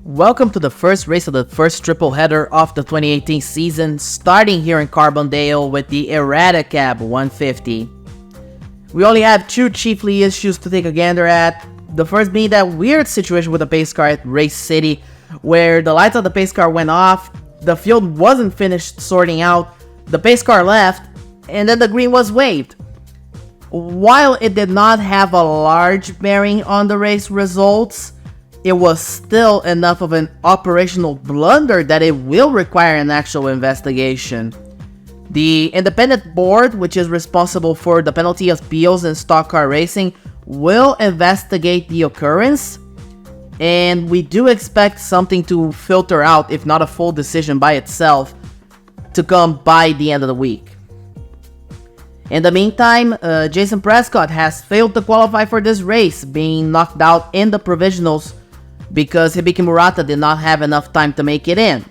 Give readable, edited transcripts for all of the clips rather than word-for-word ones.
Welcome to the first race of the first triple header of the 2018 season, starting here in Carbondale with the Erraticab 150. We only have two chiefly issues to take a gander at. The first being that weird situation with the pace car at Race City, where the lights of the pace car went off, the field wasn't finished sorting out, the pace car left, and then the green was waved. While it did not have a large bearing on the race results, it was still enough of an operational blunder that it will require an actual investigation. The independent board, which is responsible for the penalty appeals in stock car racing, will investigate the occurrence, and we do expect something to filter out, if not a full decision by itself, to come by the end of the week. In the meantime, Jason Prescott has failed to qualify for this race, being knocked out in the provisionals because Hibiki Murata did not have enough time to make it in,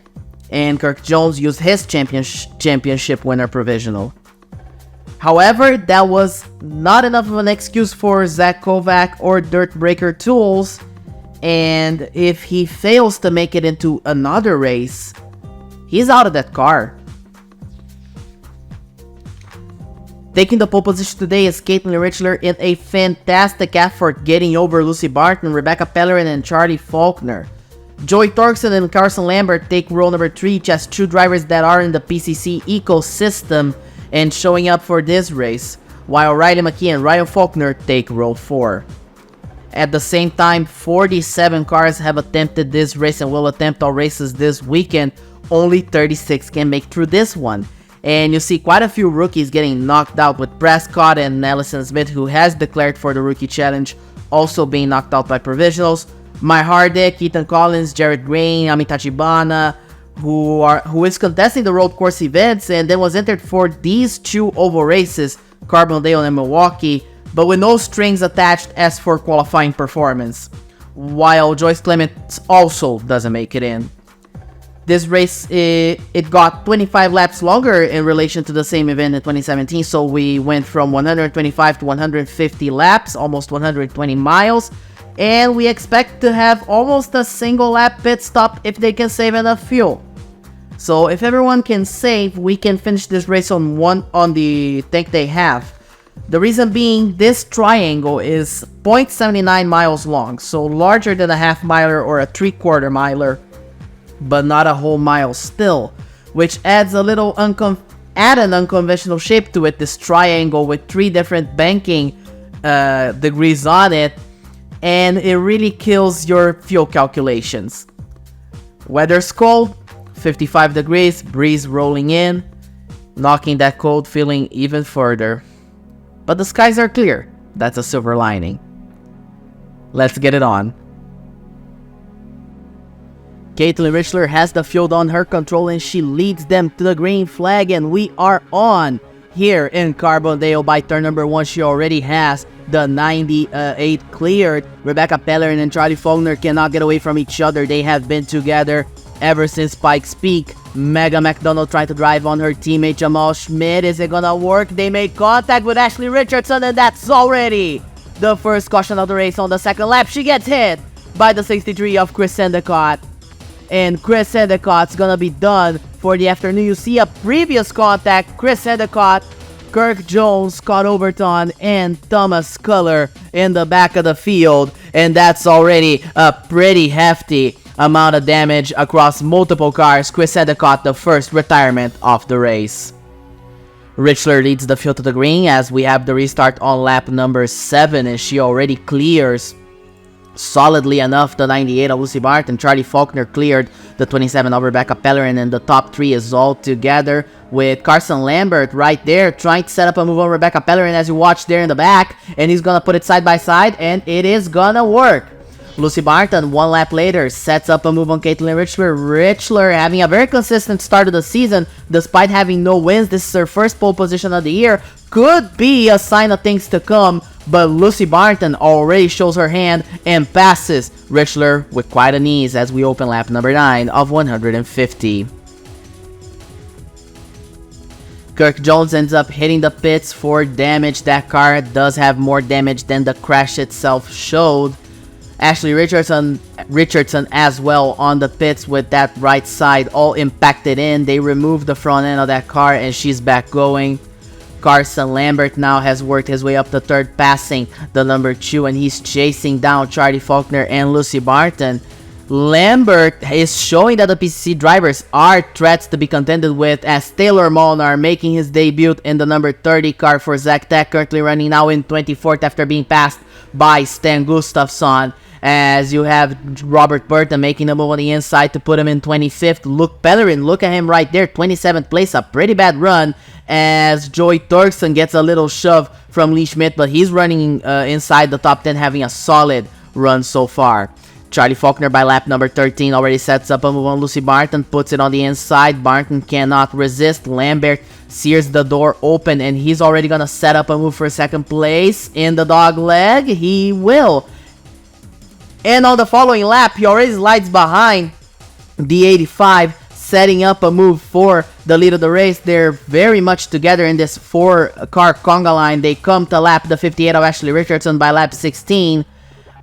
and Kirk Jones used his championship winner provisional. However, that was not enough of an excuse for Zach Kovac or Dirt Breaker Tools, and if he fails to make it into another race, he's out of that car. Taking the pole position today is Caitlin Richler in a fantastic effort getting over Lucy Barton, Rebecca Pellerin, and Charlie Faulkner. Joey Torkson and Carson Lambert take role number 3, each as two drivers that are in the PCC ecosystem and showing up for this race, while Riley McKee and Ryan Faulkner take role 4. At the same time, 47 cars have attempted this race and will attempt all races this weekend. Only 36 can make through this one. And you see quite a few rookies getting knocked out, with Prescott and Allison Smith, who has declared for the Rookie Challenge, also being knocked out by provisionals. Mai Hardick, Ethan Collins, Jared Green, Amitachi Bana, who is contesting the road course events and then was entered for these two oval races, Carbondale and Milwaukee, but with no strings attached as for qualifying performance, while Joyce Clements also doesn't make it in. This race, it got 25 laps longer in relation to the same event in 2017, so we went from 125 to 150 laps, almost 120 miles, and we expect to have almost a single lap pit stop if they can save enough fuel. So if everyone can save, we can finish this race on the tank they have. The reason being, this triangle is 0.79 miles long, so larger than a half miler or a 3/4 miler, but not a whole mile still, which adds a little an unconventional shape to it, this triangle with 3 different banking degrees on it, and it really kills your fuel calculations. Weather's cold, 55 degrees, breeze rolling in, knocking that cold feeling even further. But the skies are clear, that's a silver lining. Let's get it on. Caitlin Richler has the field on her control and she leads them to the green flag, and we are on here in Carbondale. By turn number 1, she already has the 98 cleared. Rebecca Pellerin and Charlie Faulkner cannot get away from each other. They have been together ever since Pikes Peak. Megan McDonald tried to drive on her teammate Jamal Schmidt. Is it gonna work? They make contact with Ashley Richardson, and that's already the first caution of the race. On the second lap, she gets hit by the 63 of Chris Endicott. And Chris Endicott's gonna be done for the afternoon. You see a previous contact, Chris Endicott, Kirk Jones, Scott Overton, and Thomas Culler in the back of the field. And that's already a pretty hefty amount of damage across multiple cars. Chris Endicott, the first retirement of the race. Richler leads the field to the green as we have the restart on lap number 7, and she already clears solidly enough the 98 of Lucy Barton. Charlie Faulkner cleared the 27 of Rebecca Pellerin, and the top 3 is all together with Carson Lambert right there trying to set up a move on Rebecca Pellerin, as you watch there in the back, and he's gonna put it side by side, and it is gonna work. Lucy Barton, 1 lap later, sets up a move on Caitlin Richler. Richler having a very consistent start of the season despite having no wins. This is her first pole position of the year. Could be a sign of things to come, but Lucy Barton already shows her hand and passes Richler with quite an ease as we open lap number 9 of 150. Kirk Jones ends up hitting the pits for damage. That car does have more damage than the crash itself showed. Ashley Richardson Richardson as well on the pits with that right side all impacted in. They removed the front end of that car and she's back going. Carson Lambert now has worked his way up the third, passing the number 2, and he's chasing down Charlie Faulkner and Lucy Barton. Lambert is showing that the PCC drivers are threats to be contended with, as Taylor Molnar making his debut in the number 30 car for Zach Tech, currently running now in 24th after being passed by Stan Gustafsson. As you have Robert Burton making a move on the inside to put him in 25th. Luke Pellerin, look at him right there, 27th place, a pretty bad run, as Joey Turkson gets a little shove from Lee Schmidt, but he's running inside the top 10, having a solid run so far. Charlie Faulkner by lap number 13 already sets up a move on Lucy Barton, puts it on the inside. Barton cannot resist. Lambert sears the door open, and he's already gonna set up a move for second place in the dog leg. He will. And on the following lap, he already slides behind the 85, setting up a move for the lead of the race. They're very much together in this 4-car conga line. They come to lap the 58 of Ashley Richardson by lap 16.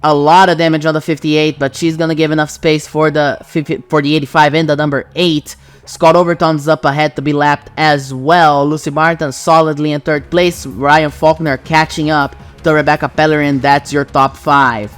A lot of damage on the 58, but she's gonna give enough space for the 85 in the number 8. Scott Overton's up ahead to be lapped as well. Lucy Barton solidly in third place. Ryan Faulkner catching up to Rebecca Pellerin. That's your top 5.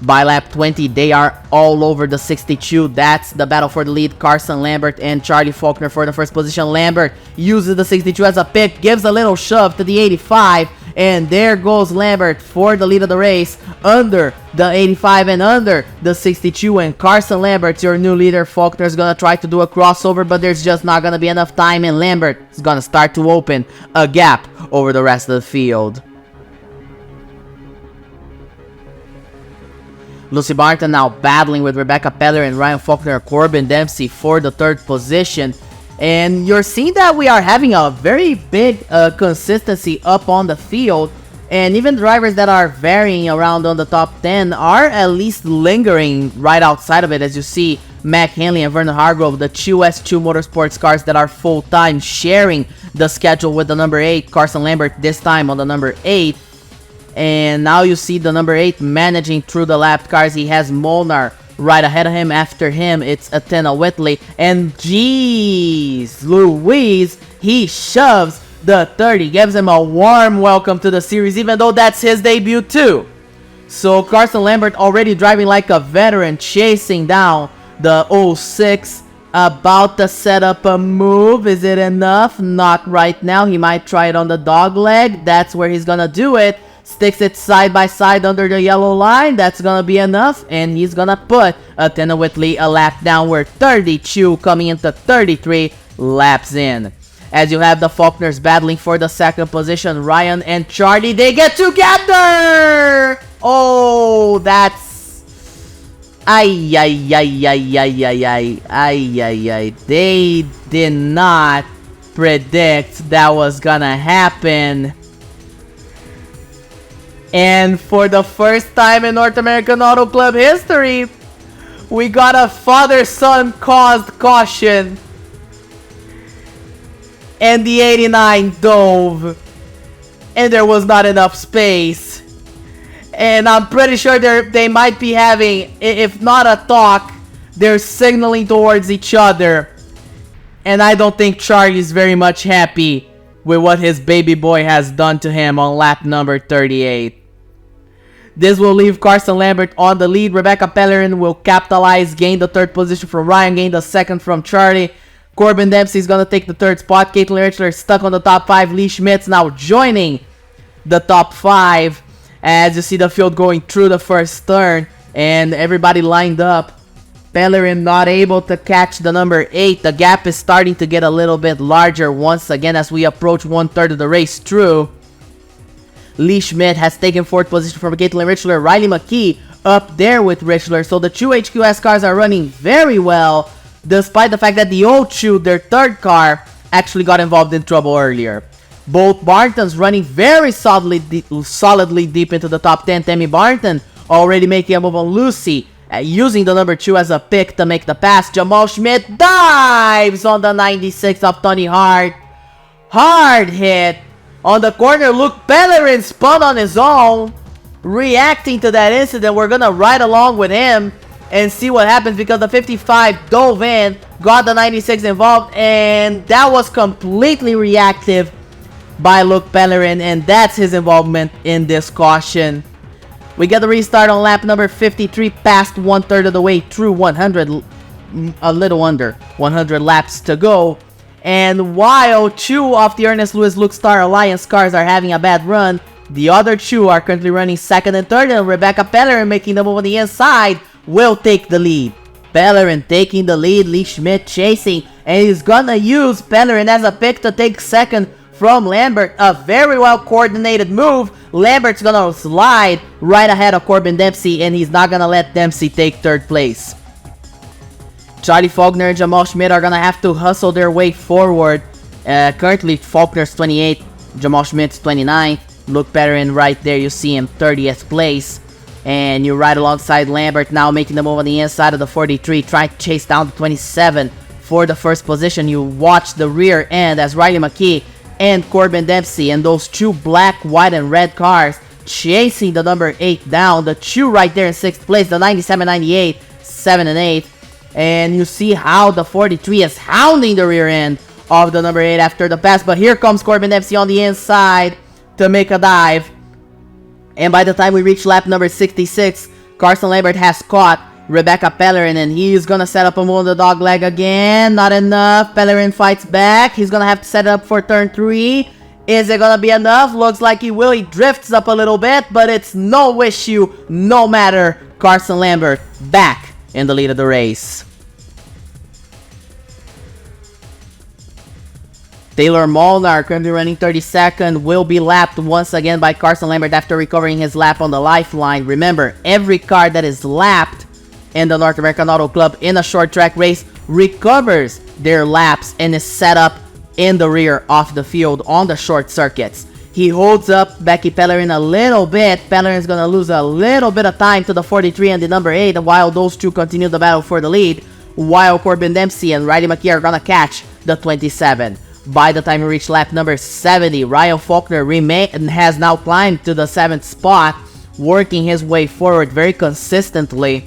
By lap 20, they are all over the 62. That's the battle for the lead. Carson Lambert and Charlie Faulkner for the first position. Lambert uses the 62 as a pick, gives a little shove to the 85, and there goes Lambert for the lead of the race, under the 85 and under the 62. And Carson Lambert, your new leader. Faulkner's gonna try to do a crossover, but there's just not gonna be enough time, and Lambert is gonna start to open a gap over the rest of the field. Lucy Barton now battling with Rebecca Pellerin, Ryan Faulkner, Corbin Dempsey for the third position. And you're seeing that we are having a very big consistency up on the field. And even drivers that are varying around on the top 10 are at least lingering right outside of it. As you see, Mac Henley and Vernon Hargrove, the two S2 Motorsports cars that are full-time, sharing the schedule with the number 8. Carson Lambert this time on the number 8. And now you see the number 8 managing through the lap cars. He has Molnar right ahead of him. After him, it's Athena Whitley. And geez Louise, he shoves the 30. Gives him a warm welcome to the series, even though that's his debut too. So Carson Lambert already driving like a veteran, chasing down the 06. About to set up a move. Is it enough? Not right now. He might try it on the dog leg. That's where he's gonna do it. Sticks it side by side under the yellow line. That's gonna be enough, and he's gonna put Athena Whitley a lap down. We're 32 coming into 33 laps in. As you have the Faulkners battling for the second position, Ryan and Charlie, they get together! Oh, that's... Ay, ay, ay, ay, ay, ay, ay, ay, ay, ay. They did not predict that was gonna happen. And for the first time in North American Auto Club history, we got a father-son caused caution. And the 89 dove. And there was not enough space. And I'm pretty sure they might be having, if not a talk, they're signaling towards each other. And I don't think Charlie's very much happy with what his baby boy has done to him on lap number 38. This will leave Carson Lambert on the lead. Rebecca Pellerin will capitalize, gain the third position from Ryan, gain the second from Charlie. Corbin Dempsey is going to take the third spot. Caitlin Richler stuck on the top 5. Lee Schmitz now joining the top 5. As you see the field going through the first turn, and everybody lined up. Pellerin not able to catch the number 8. The gap is starting to get a little bit larger once again as we approach 1/3 of the race through. Lee Schmidt has taken 4th position from Caitlin Richler. Riley McKee up there with Richler. So the two HQS cars are running very well, despite the fact that the O2, their third car, actually got involved in trouble earlier. Both Bartons running very solidly deep into the top 10. Tammy Barton already making a move on Lucy, using the number 2 as a pick to make the pass. Jamal Schmidt dives on the 96 of Tony Hart. Hard hit. On the corner, Luke Pellerin spun on his own. Reacting to that incident, we're gonna ride along with him. and see what happens, because the 55 dove in, got the 96 involved, and that was completely reactive by Luke Pellerin, and that's his involvement in this caution. We get the restart on lap number 53, past 1/3 of the way through 100, a little under 100 laps to go. And while 2 of the Ernest Lewis Luke Star Alliance cars are having a bad run, the other 2 are currently running 2nd and 3rd, and Rebecca Pellerin, making the move on the inside, will take the lead. Pellerin taking the lead, Lee Schmidt chasing, and he's gonna use Pellerin as a pick to take 2nd from Lambert. A very well coordinated move. Lambert's gonna slide right ahead of Corbin Dempsey, and he's not gonna let Dempsey take 3rd place. Charlie Faulkner and Jamal Schmidt are gonna have to hustle their way forward. Currently Faulkner's 28th, Jamal Schmidt's 29th. Luke Pellerin right there, you see him 30th place. And you're right alongside Lambert now, making the move on the inside of the 43, trying to chase down the 27 for the first position. You watch the rear end as Riley McKee and Corbin Dempsey and those 2 black, white, and red cars chasing the number 8 down. The 2 right there in 6th place, the 97, 98, 7 and 8. And you see how the 43 is hounding the rear end of the number 8 after the pass. But here comes Corbin Dempsey on the inside to make a dive. And by the time we reach lap number 66, Carson Lambert has caught Rebecca Pellerin, and he's gonna set up a move on the dog leg again. Not enough. Pellerin fights back. He's gonna have to set it up for turn 3. Is it gonna be enough? Looks like he will. He drifts up a little bit, but it's no issue, no matter. Carson Lambert back in the lead of the race. Taylor Molnar, currently running 32nd, will be lapped once again by Carson Lambert after recovering his lap on the lifeline. Remember, every car that is lapped in the North American Auto Club in a short track race recovers their laps and is set up in the rear of the field on the short circuits. He holds up Becky Pellerin a little bit. Pellerin's gonna lose a little bit of time to the 43 and the number 8, while those 2 continue the battle for the lead, while Corbin Dempsey and Riley McKee are gonna catch the 27. By the time we reach lap number 70, Ryan Faulkner has now climbed to the 7th spot, working his way forward very consistently.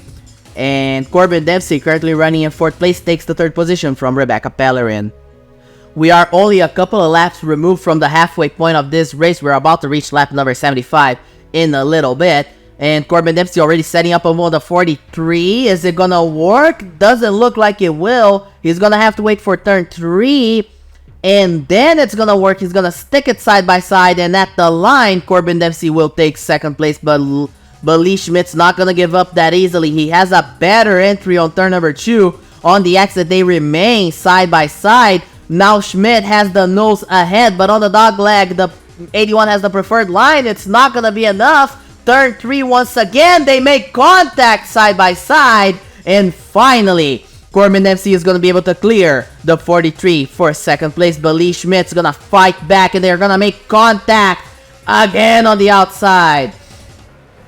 And Corbin Dempsey, currently running in 4th place, takes the 3rd position from Rebecca Pellerin. We are only a couple of laps removed from the halfway point of this race. We're about to reach lap number 75 in a little bit. And Corbin Dempsey already setting up a move on the 43. Is it gonna work? Doesn't look like it will. He's gonna have to wait for turn 3. And then it's gonna work. He's gonna stick it side by side, and at the line, Corbin Dempsey will take 2nd place, but Lee Schmidt's not gonna give up that easily. He has a better entry on turn number 2. On the exit, they remain side by side. Now Schmidt has the nose ahead, but on the dog leg, the 81 has the preferred line. It's not gonna be enough. Turn 3 once again, they make contact side by side, and finally, Corbin Dempsey is going to be able to clear the 43 for 2nd place, but Lee Schmidt's going to fight back, and they're going to make contact again on the outside.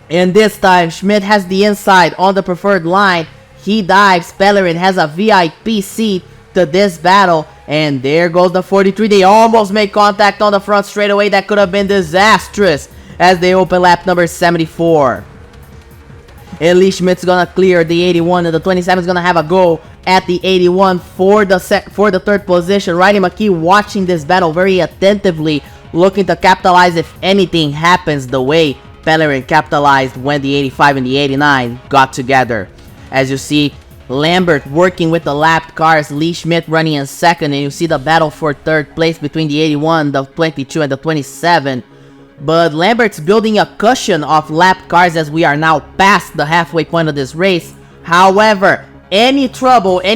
And this time, Schmidt has the inside on the preferred line. He dives. Pellerin has a VIP seat to this battle, and there goes the 43. They almost make contact on the front straightaway. That could have been disastrous as they open lap number 74. And Lee Schmidt's gonna clear the 81, and the 27 is gonna have a go at the 81 for the 3rd position. Riley McKee watching this battle very attentively, looking to capitalize if anything happens the way Pellerin capitalized when the 85 and the 89 got together. As you see, Lambert working with the lapped cars, Lee Schmidt running in 2nd, and you see the battle for 3rd place between the 81, the 22, and the 27. But Lambert's building a cushion of lapped cars as we are now past the halfway point of this race. However, any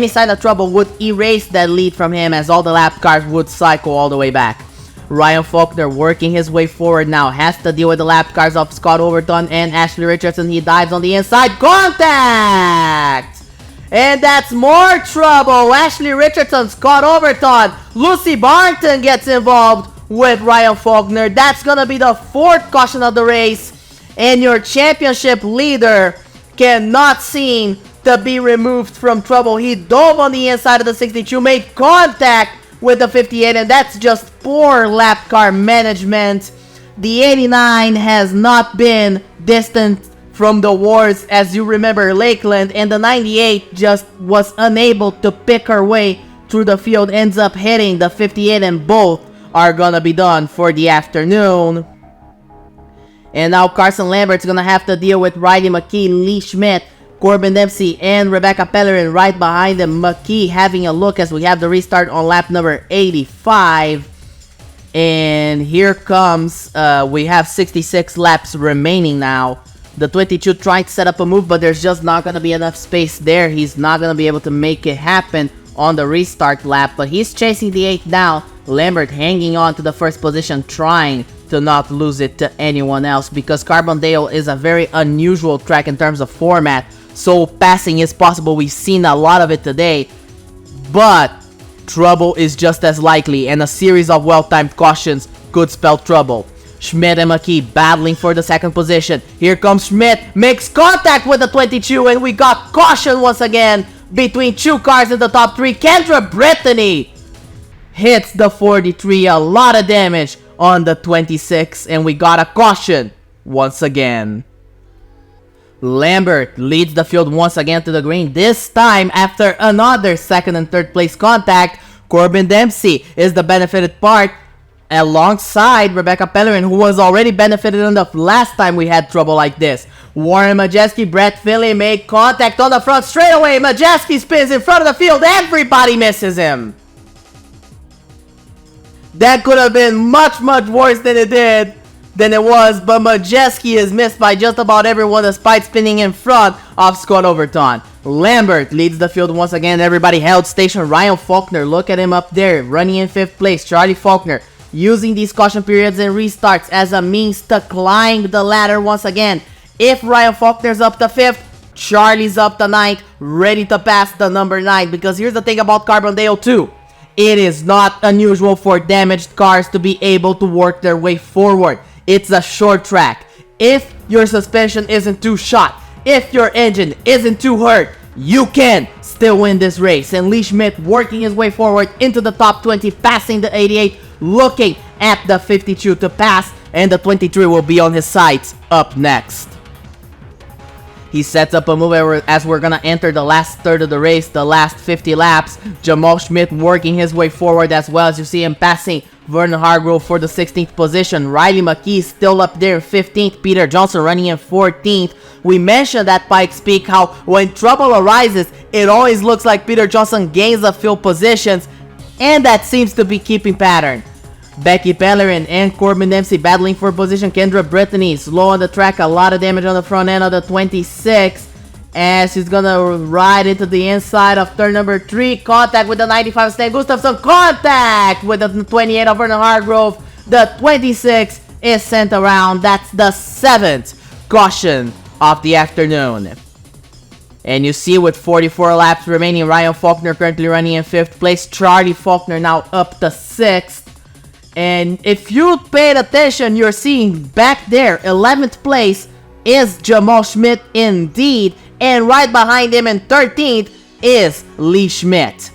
sign of trouble would erase that lead from him, as all the lapped cars would cycle all the way back. Ryan Faulkner working his way forward now, has to deal with the lapped cars of Scott Overton and Ashley Richardson. He dives on the inside. Contact! And that's more trouble. Ashley Richardson, Scott Overton, Lucy Barton gets involved with Ryan Faulkner. That's gonna be the 4th caution of the race, and your championship leader cannot seem to be removed from trouble. He dove on the inside of the 62, made contact with the 58, and that's just poor lap car management. The 89 has not been distant from the wars. As you remember, Lakeland and the 98 just was unable to pick her way through the field, ends up hitting the 58, and both are gonna be done for the afternoon. And now Carson Lambert's gonna have to deal with Riley McKee, Lee Schmidt, Corbin Dempsey, and Rebecca Pellerin right behind them. McKee having a look as we have the restart on lap number 85. And here comes, we have 66 laps remaining now. The 22 tried to set up a move, but there's just not gonna be enough space there. He's not gonna be able to make it happen on the restart lap, but he's chasing the 8 now. Lambert hanging on to the first position, trying to not lose it to anyone else, because Carbondale is a very unusual track in terms of format, so passing is possible. We've seen a lot of it today, but trouble is just as likely, and a series of well-timed cautions could spell trouble. Schmidt and McKee battling for the second position. Here comes Schmidt, makes contact with the 22, and we got caution once again between 2 cars in the top 3. Kendra Brittany hits the 43, a lot of damage on the 26, and we got a caution once again. Lambert leads the field once again to the green, this time after another second and third place contact. Corbin Dempsey is the benefited part alongside Rebecca Pellerin, who was already benefited enough last time we had trouble like this. Warren Majeski, Brett Finley make contact on the front straightaway. Majeski spins in front of the field, everybody misses him. That could have been much worse than it was, but Majeski is missed by just about everyone despite spinning in front of Scott Overton. Lambert leads the field once again, everybody held station. Ryan Faulkner, look at him up there, running in 5th place. Charlie Faulkner using these caution periods and restarts as a means to climb the ladder once again. If Ryan Faulkner's up to 5th, Charlie's up to 9th, ready to pass the number 9, because here's the thing about Carbondale too. It is not unusual for damaged cars to be able to work their way forward. It's a short track. If your suspension isn't too shot, if your engine isn't too hurt, you can still win this race. And Lee Schmidt working his way forward into the top 20, passing the 88, looking at the 52 to pass, and the 23 will be on his sights up next. He sets up a move as we're gonna enter the last third of the race, the last 50 laps. Jamal Schmidt working his way forward as well, as you see him passing Vernon Hargrove for the 16th position. Riley McKee still up there in 15th. Peter Johnson running in 14th. We mentioned at Pikes Peak how when trouble arises, it always looks like Peter Johnson gains a few positions, and that seems to be keeping pattern. Becky Pellerin and Corbin Dempsey battling for position. Kendra Brittany slow on the track, a lot of damage on the front end of the 26, as he's gonna ride into the inside of turn number 3. Contact with the 95 Stan Gustafson, contact with the 28 of Vernon Hargrove. The 26 is sent around. That's the 7th caution of the afternoon. And you see, with 44 laps remaining, Ryan Faulkner currently running in 5th place. Charlie Faulkner now up to 6th. And if you paid attention, you're seeing back there, 11th place is Jamal Schmidt indeed. And right behind him in 13th is Lee Schmidt.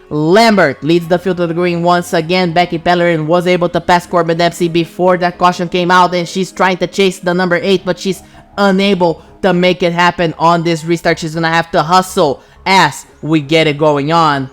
Lambert leads the field to the green once again. Becky Pellerin was able to pass Corbin Dempsey before that caution came out, and she's trying to chase the number 8, but she's unable to make it happen on this restart. She's gonna have to hustle as we get it going on.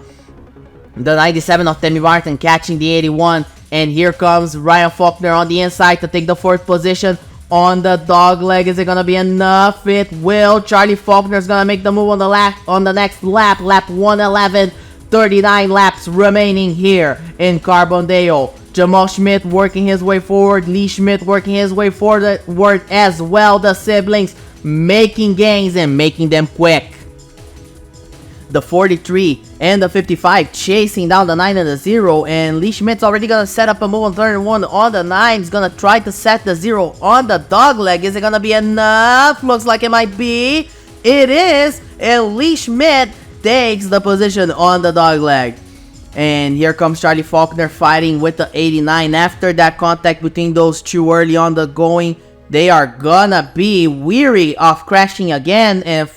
The 97 of Temi Martin catching the 81. And here comes Ryan Faulkner on the inside to take the 4th position on the dog leg. Is it gonna be enough? It will. Charlie Faulkner's gonna make the move on the next lap, lap 111. 39 laps remaining here in Carbondale. Jamal Schmidt working his way forward. Lee Schmidt working his way forward as well. The siblings making gains and making them quick. The 43 and the 55 chasing down the 9 and the 0, and Lee Schmidt's already gonna set up a move on turn 1 on the 9. He's gonna try to set the 0 on the dog leg. Is it gonna be enough? Looks like it might be. It is, and Lee Schmidt takes the position on the dog leg. And here comes Charlie Faulkner fighting with the 89. After that contact between those two early on the going, they are gonna be weary of crashing again, and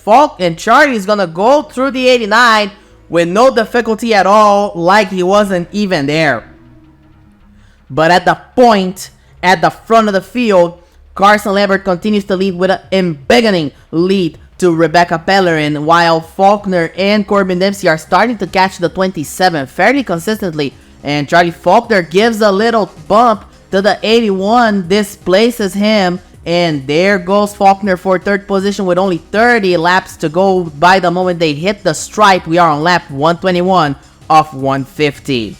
Charlie's gonna go through the 89 with no difficulty at all, like he wasn't even there. But at the point at the front of the field, Carson Lambert continues to lead with an embiggening lead to Rebecca Pellerin, while Faulkner and Corbin Dempsey are starting to catch the 27 fairly consistently, and Charlie Faulkner gives a little bump to the 81, displaces him, and there goes Faulkner for third position with only 30 laps to go by the moment they hit the stripe. We are on lap 121 of 150.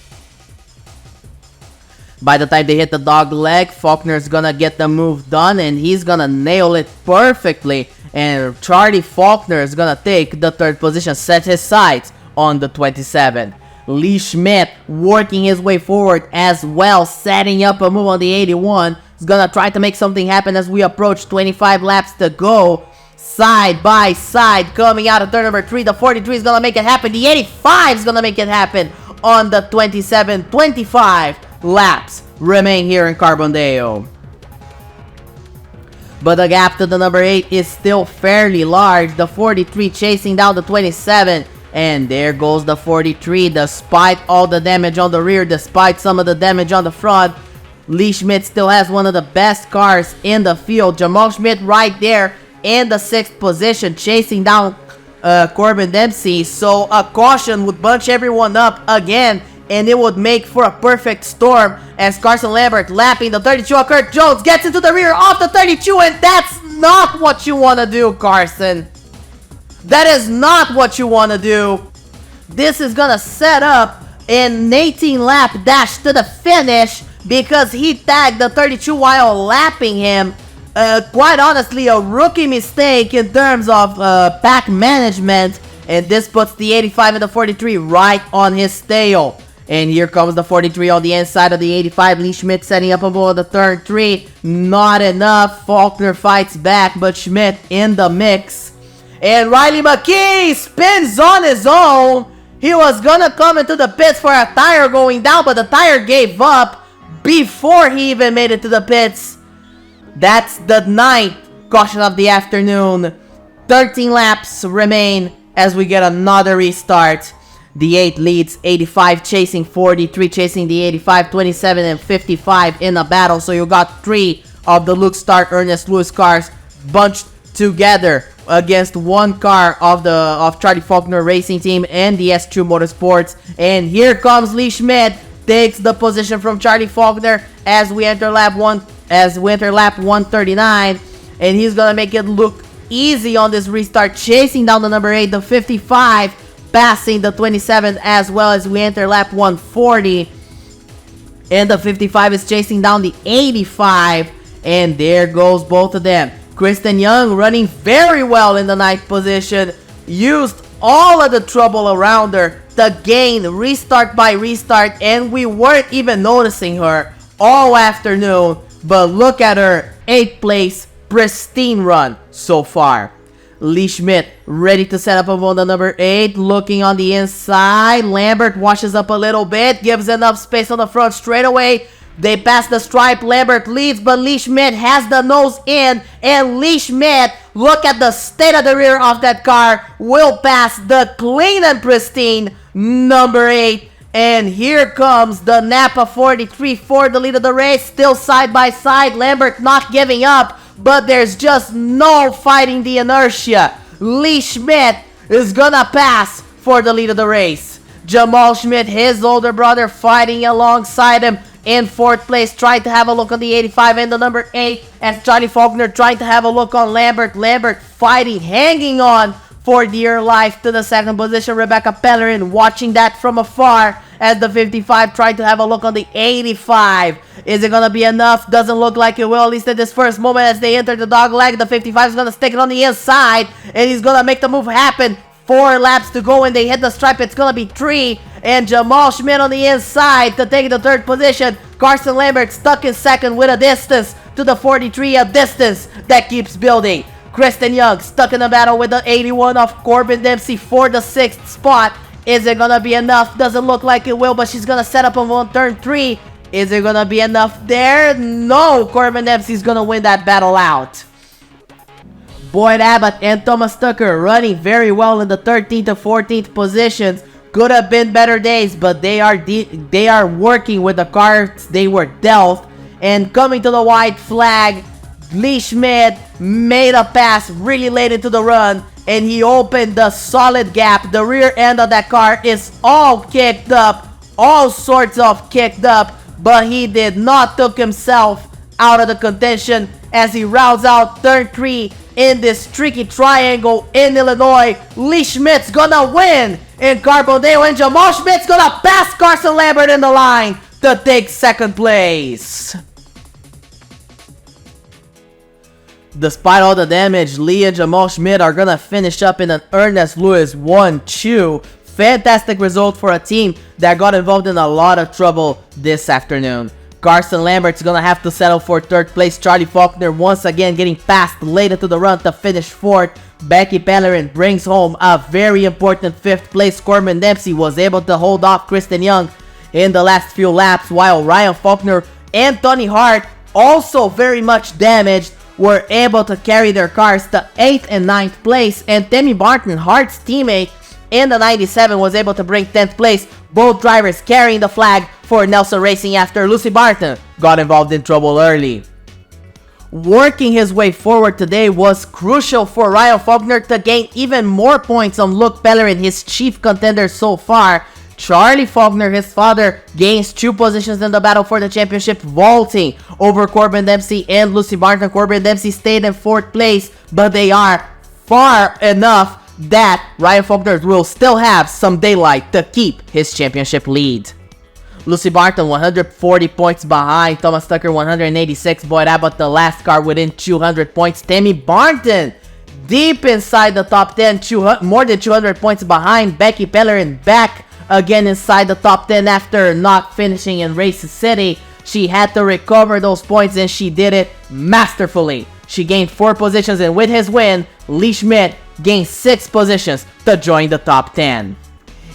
By the time they hit the dog leg, Faulkner's gonna get the move done and he's gonna nail it perfectly. And Charlie Faulkner is gonna take the third position, set his sights on the 27. Lee Schmidt working his way forward as well, setting up a move on the 81. He's gonna try to make something happen as we approach 25 laps to go. Side by side, coming out of turn number 3, the 43 is gonna make it happen. The 85 is gonna make it happen on the 27. 25 laps remain here in Carbondale. But the gap to the number 8 is still fairly large. The 43 chasing down the 27. And there goes the 43. Despite all the damage on the rear, despite some of the damage on the front, Lee Schmidt still has one of the best cars in the field. Jamal Schmidt right there in the 6th position, chasing down Corbin Dempsey. So a caution would bunch everyone up again, and it would make for a perfect storm as Carson Lambert lapping the 32 of Kurt Jones gets into the rear of the 32, and that's not what you want to do, Carson. That is not what you want to do. This is gonna set up an 18 lap dash to the finish because he tagged the 32 while lapping him. Quite honestly, a rookie mistake in terms of pack management, and this puts the 85 and the 43 right on his tail. And here comes the 43 on the inside of the 85. Lee Schmidt setting up aboard the turn 3. Not enough. Faulkner fights back, but Schmidt in the mix. And Riley McKee spins on his own. He was gonna come into the pits for a tire going down, but the tire gave up before he even made it to the pits. That's the 9th caution of the afternoon. 13 laps remain as we get another restart. The 8 leads, 85 chasing 43, chasing the 85, 27 and 55 in a battle. So you got 3 of the Luke Stark Ernest Lewis cars bunched together against one car of Charlie Faulkner Racing Team and the S2 Motorsports. And here comes Lee Schmidt, takes the position from Charlie Faulkner as we enter lap 139, and he's gonna make it look easy on this restart, chasing down the number 8, the 55, passing the 27 as well as we enter lap 140, and the 55 is chasing down the 85, and there goes both of them. Kristen Young running very well in the 9th position, used all of the trouble around her to gain restart by restart, and we weren't even noticing her all afternoon. But look at her 8th place pristine run so far. Lee Schmidt ready to set up on the number 8, looking on the inside. Lambert washes up a little bit, gives enough space on the front straightaway. They pass the stripe, Lambert leads, but Lee Schmidt has the nose in, and Lee Schmidt, look at the state of the rear of that car, will pass the clean and pristine number 8. And here comes the Napa 43 for the lead of the race, still side by side. Lambert not giving up, but there's just no fighting the inertia. Lee Schmidt is gonna pass for the lead of the race. Jamal Schmidt, his older brother, fighting alongside him in 4th place, trying to have a look on the 85 and the number 8, and Charlie Faulkner trying to have a look on Lambert. Lambert fighting, hanging on for dear life to the 2nd position. Rebecca Pellerin watching that from afar as the 55 tried to have a look on the 85. Is it gonna be enough? Doesn't look like it will, at least at this first moment as they enter the dog leg. The 55 is gonna stick it on the inside, and he's gonna make the move happen. 4 laps to go, and they hit the stripe. It's gonna be 3, and Jamal Schmidt on the inside to take the 3rd position. Carson Lambert stuck in 2nd with a distance to the 43, a distance that keeps building. Kristen Young stuck in the battle with the 81 of Corbin Dempsey for the 6th spot. Is it gonna be enough? Doesn't look like it will, but she's gonna set up on turn 3. Is it gonna be enough there? No, Corbin Dempsey's gonna win that battle out. Boyd Abbott and Thomas Tucker running very well in the 13th to 14th positions. Could have been better days, but they are working with the cards they were dealt. And coming to the white flag, Lee Schmidt made a pass really late into the run, and he opened the solid gap. The rear end of that car is all kicked up, all sorts of kicked up, but he did not took himself out of the contention as he rounds out turn 3 in this tricky triangle in Illinois. Lee Schmidt's gonna win in Carbondale, and Jamal Schmidt's gonna pass Carson Lambert in the line to take second place. Despite all the damage, Lee and Jamal Schmidt are gonna finish up in an Ernest Lewis 1-2. Fantastic result for a team that got involved in a lot of trouble this afternoon. Carson Lambert's gonna have to settle for third place. Charlie Faulkner once again getting passed late into the run to finish fourth. Becky Pellerin brings home a very important fifth place. Corbin Dempsey was able to hold off Kristen Young in the last few laps, while Ryan Faulkner and Tony Hart, also very much damaged, were able to carry their cars to 8th and 9th place, and Tammy Barton, Hart's teammate in the 97, was able to bring 10th place. Both drivers carrying the flag for Nelson Racing after Lucy Barton got involved in trouble early. Working his way forward today was crucial for Ryan Faulkner to gain even more points on Luke Pellerin, his chief contender so far. Charlie Faulkner, his father, gains 2 positions in the battle for the championship, vaulting over Corbin Dempsey and Lucy Barton. Corbin Dempsey stayed in 4th place, but they are far enough that Ryan Faulkner will still have some daylight to keep his championship lead. Lucy Barton 140 points behind, Thomas Tucker 186, Boyd Abbott the last car within 200 points. Tammy Barton deep inside the top 10, more than 200 points behind. Becky Pellerin back again inside the top 10 after not finishing in Race City. She had to recover those points, and she did it masterfully. She gained 4 positions, and with his win, Lee Schmidt gained 6 positions to join the top 10.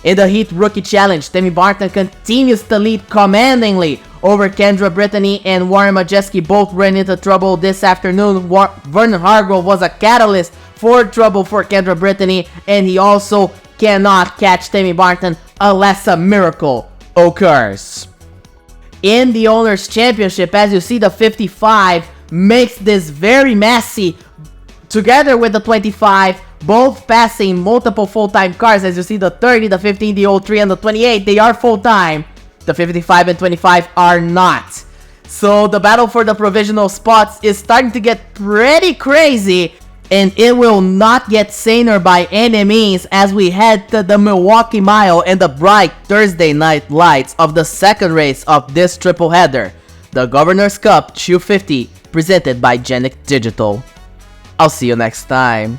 In the Heat Rookie Challenge, Tammy Barton continues to lead commandingly over Kendra Brittany and Warren Majeski. Both ran into trouble this afternoon. Vernon Hargrove was a catalyst for trouble for Kendra Brittany, and he also cannot catch Tammy Barton unless a miracle occurs. In the Owners' Championship, as you see, the 55 makes this very messy, together with the 25, both passing multiple full-time cars. As you see, the 30, the 15, the 03, and the 28, they are full-time. The 55 and 25 are not. So the battle for the provisional spots is starting to get pretty crazy, and it will not get saner by any means as we head to the Milwaukee Mile and the bright Thursday night lights of the second race of this triple header, the Governor's Cup 250, presented by Genic Digital. I'll see you next time.